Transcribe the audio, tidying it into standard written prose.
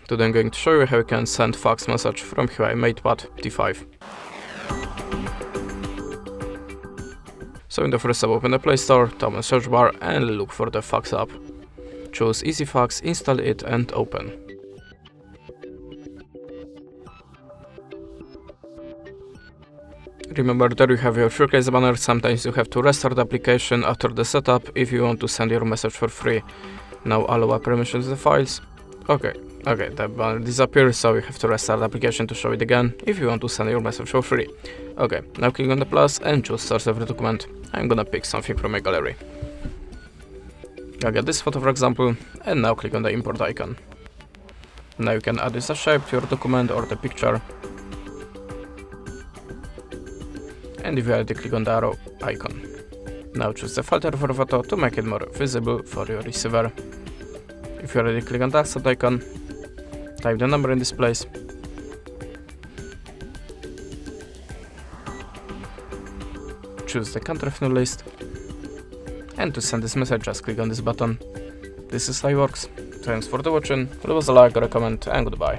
Today I'm going to show you how you can send fax message from HUAWEI MatePad T5. So in the first step, open the Play Store, tap on the search bar and look for the fax app. Choose Easy Fax, install it and open. Remember that you have your showcase banner. Sometimes you have to restart the application after the setup if you want to send your message for free. Now allow permissions to the files. Okay, the banner disappears, so you have to restart the application to show it again if you want to send your message for free. Okay, now click on the plus and choose source every document. I'm gonna pick something from my gallery. I'll get this photo for example, and now click on the import icon. Now you can add this as shape to your document or the picture. And if you already click on the arrow icon. Now choose the filter for photo to make it more visible for your receiver. If you already click on the accept icon, type the number in this place. Choose the country from the list. And to send this message, just click on this button. This is how it works. Thanks for watching, leave us a like or a comment and goodbye.